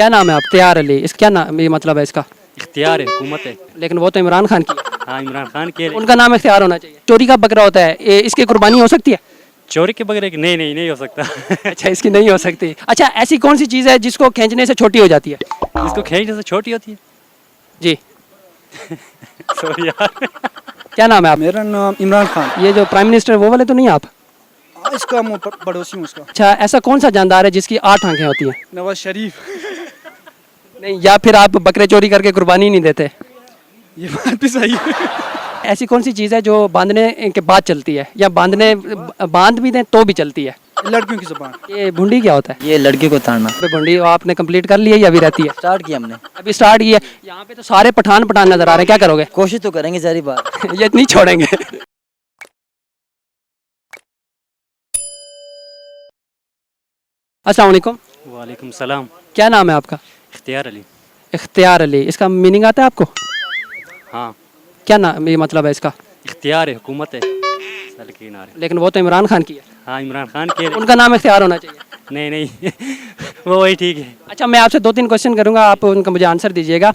क्या नाम है आप? इख्तियार अली, इस क्या नाम, ये मतलब है इसका? इख्तियार है, हुकूमत है। लेकिन वो तो इमरान खान की है। हाँ, इमरान खान के। उनका नाम इख्तियार होना चाहिए। चोरी का बकरा होता है, इसकी कुर्बानी हो सकती है? चोरी के बगैर नहीं नहीं नहीं हो सकता। अच्छा, इसकी नहीं हो सकती। अच्छा, ऐसी कौन सी चीज़ है जिसको खींचने से छोटी हो जाती है? जिसको खींचने से छोटी होती है। जी। सॉरी यार। क्या नाम है आप? मेरा नाम इमरान खान। ये जो प्राइम मिनिस्टर वो वाले तो नहीं आप? इसका मैं पड़ोसी हूँ उसका। अच्छा, ऐसा कौन सा जानदार है जिसकी 8 आंखें होती हैं? नवाज शरीफ। नहीं, या फिर आप बकरे चोरी करके कुर्बानी नहीं देते? ये बात भी सही है। ऐसी कौन सी चीज़ है जो बांधने के बाद चलती है, या बांध भी दें तो भी चलती है? लड़कियों की जुबान। ये भुंडी क्या होता है? ये लड़के को ताड़ना। अबे भुंडी आपने कंप्लीट कर लिया या अभी रहती है? स्टार्ट किया हमने। अभी स्टार्ट की है। यहाँ पे तो सारे पठान पठान नजर आ रहे हैं, क्या करोगे? कोशिश तो करेंगे सारी बात। ये नहीं छोड़ेंगे। अस्सलाम वालेकुम। वालेकुम सलाम। क्या नाम है आपका? इख्तियार अली। इख्तियार अली, इसका मीनिंग आता है आपको? हाँ, क्या नाम, ये मतलब है इसका? इख्तियार है, हुकूमत है। सर के किनारे। लेकिन वो तो इमरान खान की है। हाँ, इमरान खान के। उनका नाम इख्तियार होना चाहिए। नहीं नहीं। वो वही ठीक है। अच्छा, मैं आपसे 2-3 क्वेश्चन करूंगा, आप उनका मुझे आंसर दीजिएगा।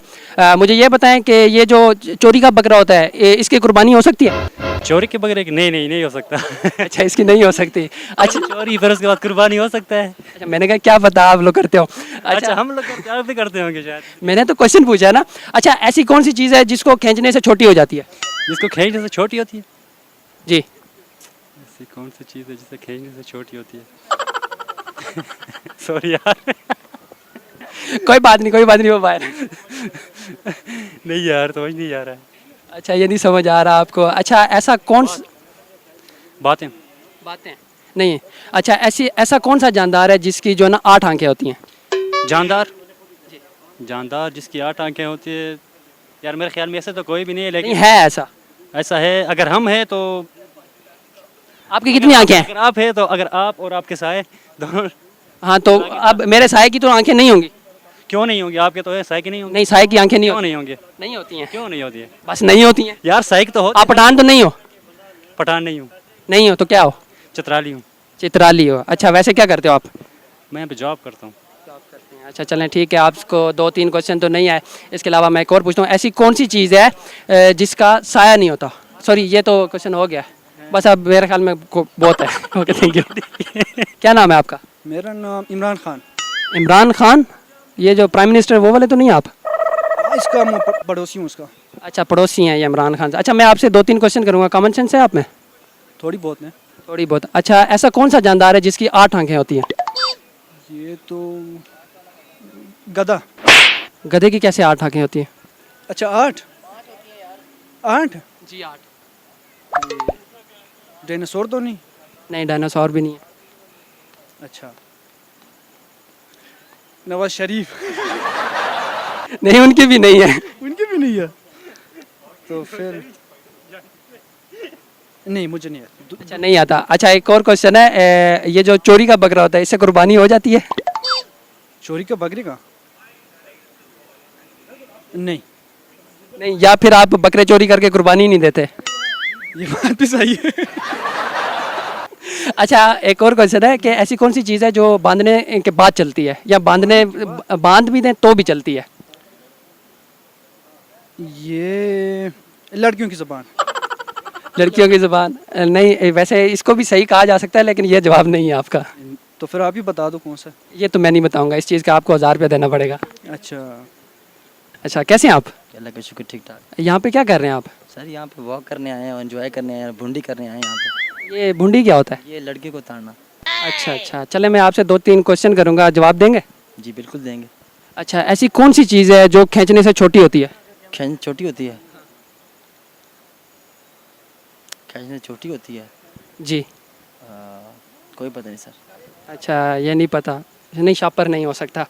मुझे ये बताएं कि ये जो चोरी का बकरा होता है, इसकी कुर्बानी हो सकती है? चोरी के बगैर नहीं नहीं नहीं हो सकता। अच्छा, इसकी नहीं हो सकती। अच्छा, चोरी फिर उसके बाद कुर्बानी हो सकता है। अच्छा, मैंने कहा क्या पता आप लोग करते हो। अच्छा, हम लोग करते आप भी करते होंगे शायद। मैंने तो क्वेश्चन पूछा ना। अच्छा, ऐसी कौन सी चीज़ है जिसको खींचने से छोटी हो जाती है? जिसको खींचने से छोटी होती है। जी। ऐसी कौन सी चीज़ है जिसे खींचने से छोटी होती है? सॉरी यार। कोई बात नहीं वो बाहर। नहीं यार, समझ नहीं आ रहा है। अच्छा, ये नहीं समझ आ रहा आपको। अच्छा, ऐसा कौन बातें। बातें नहीं। अच्छा, ऐसा कौन सा जानदार है जिसकी जो ना 8 आंखें होती हैं? जानदार। जानदार जिसकी 8 आंखें होती है। यार मेरे ख्याल में ऐसे तो कोई भी नहीं है, नहीं लेकिन है ऐसा। ऐसा है। अगर हम हैं तो। आपकी कितनी आंखें हैं? अगर आप है तो, अगर आप और आपके साए दोनों। हाँ, तो अब मेरे साए की तो आंखें नहीं होंगी। क्यों नहीं होंगी? आपके तो है, साए की नहीं होंगी। नहीं, साए की आंखें नहीं क्यों होती। नहीं होंगे? नहीं होती हैं। क्यों नहीं होती है? बस नहीं होती हैं। यार साइक तो हो। आप पठान तो नहीं हो? पठान नहीं हूँ। नहीं हो तो क्या हो? चतराली हूँ। चित्राली हो। अच्छा, वैसे क्या करते हो आप? मैं यहाँ पे जॉब करता हूँ। अच्छा, चलें ठीक है, आपको 2-3 क्वेश्चन तो नहीं आए। इसके अलावा मैं एक और पूछता हूँ, ऐसी कौन सी चीज़ है जिसका साया नहीं होता? सॉरी, ये तो क्वेश्चन हो गया। बस अब मेरे ख्याल में बहुत है। Okay, thank you. क्या नाम है आपका? मेरा नाम इमरान खान। इमरान खान। ये जो प्राइम मिनिस्टर वो वाले तो नहीं आप? इसका मैं पड़ोसी हूँ उसका। अच्छा, पड़ोसी हैं ये इमरान खान से। अच्छा, मैं आपसे 2-3 क्वेश्चन करूँगा, कॉमन सेंस है आप में? थोड़ी बहुत ने। थोड़ी बहुत। अच्छा, ऐसा कौन सा जानदार है जिसकी 8 आंखें होती हैं? ये तो गधा। गधे की कैसे 8 आंखें होती हैं? अच्छा, 8 8। जी, 8। डायनासोर तो नहीं? नहीं, डायनासोर भी नहीं है। अच्छा, नवाज शरीफ। नहीं, उनकी भी नहीं है। उनकी भी नहीं है तो फिर नहीं, मुझे नहीं आता। अच्छा, नहीं आता। अच्छा, एक और क्वेश्चन है, ये जो चोरी का बकरा होता है, इससे कुर्बानी हो जाती है? चोरी का बकरी का नहीं। नहीं, या फिर आप बकरे चोरी करके कुर्बानी नहीं देते? ये बात भी सही है। अच्छा, एक और क्वेश्चन है कि ऐसी कौन सी चीज़ है जो बांधने के बाद चलती है, या बांध भी दें तो भी चलती है? ये लड़कियों की जुबान। लड़कियों की ज़ुबान नहीं। वैसे इसको भी सही कहा जा सकता है, लेकिन ये जवाब नहीं है आपका। तो फिर आप ही बता दो कौन सा। ये तो मैं नहीं बताऊंगा, इस चीज़ का आपको 1000 रुपया देना पड़ेगा। अच्छा। अच्छा, कैसे हैं आप? अल्लाह का शुक्र, ठीक ठाक। यहाँ पे क्या कर रहे हैं आप? सर यहाँ पे वॉक करने आए हैं, एंजॉय करने आए हैं, भुंडी करने आए हैं यहाँ पे। ये भुंडी क्या होता है? ये लड़के को ताड़ना। अच्छा अच्छा, चले मैं आपसे 2-3 क्वेश्चन करूँगा, जवाब देंगे? जी बिल्कुल देंगे। अच्छा, ऐसी कौन सी चीज़ है जो खींचने से छोटी होती है? खींच छोटी होती है। खींचने छोटी होती है। जी। कोई पता नहीं सर। अच्छा, ये नहीं पता। नहीं, शापर नहीं हो सकता।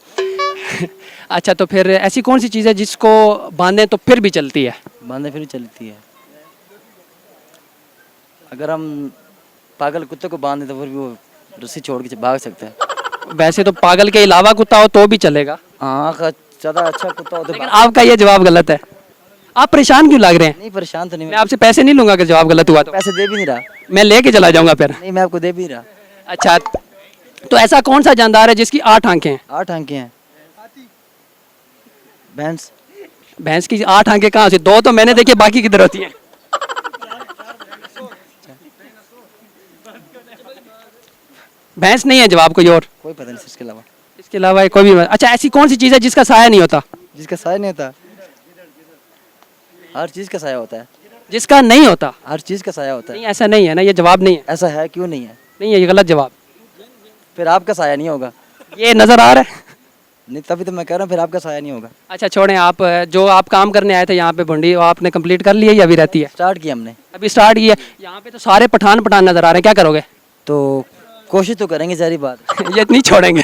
अच्छा, तो फिर ऐसी कौन सी चीज़ है जिसको बांधें तो फिर भी चलती है? बांधे फिर भी चलती है। अगर हम पागल कुत्ते को बांध दें तो फिर भी वो रस्सी छोड़ के भाग सकता है। वैसे तो पागल के अलावा कुत्ता हो तो भी चलेगा। हाँ, ज़्यादा अच्छा कुत्ता हो तो लेकिन आपका ये जवाब गलत है। आप परेशान क्यों लग रहे हैं? नहीं, परेशान तो नहीं। मैं आपसे पैसे नहीं लूंगा अगर जवाब गलत हुआ तो। पैसे दे भी नहीं रहा। मैं लेके चला जाऊंगा फिर। नहीं, मैं आपको दे भी नहीं रहा। अच्छा, तो ऐसा कौन सा जानदार है जिसकी 8 आंखें हैं? 8 आंखें हैं। भैंस। भैंस की 8 आंखें कहाँ से? 2 तो मैंने देखी, बाकी किधर होती हैं? भैंस नहीं है जवाब, कोई और? कोई पता नहीं सर इसके अलावा। इसके अलावा कोई भी? अच्छा, ऐसी कौन सी चीज़ है जिसका साया नहीं होता? जिसका साया नहीं होता? हर चीज़ का साया होता है। जिसका नहीं होता? हर चीज़ का साया होता है। नहीं, ऐसा नहीं है ना, ये जवाब नहीं है। ऐसा है, क्यों नहीं है? नहीं है, ये गलत जवाब। फिर आपका साया नहीं होगा। ये नज़र आ रहा है। नहीं, तभी तो मैं कह रहा हूँ फिर आपका साया नहीं होगा। अच्छा छोड़ें, आप जो आप काम करने आए थे यहाँ पे भुंडी, वो आपने कंप्लीट कर लिया या अभी रहती है? स्टार्ट किया हमने। अभी स्टार्ट किया। यहाँ पे तो सारे पठान पठान नज़र आ रहे हैं, क्या करोगे? तो कोशिश तो करेंगे, सारी बात। ये नहीं छोड़ेंगे।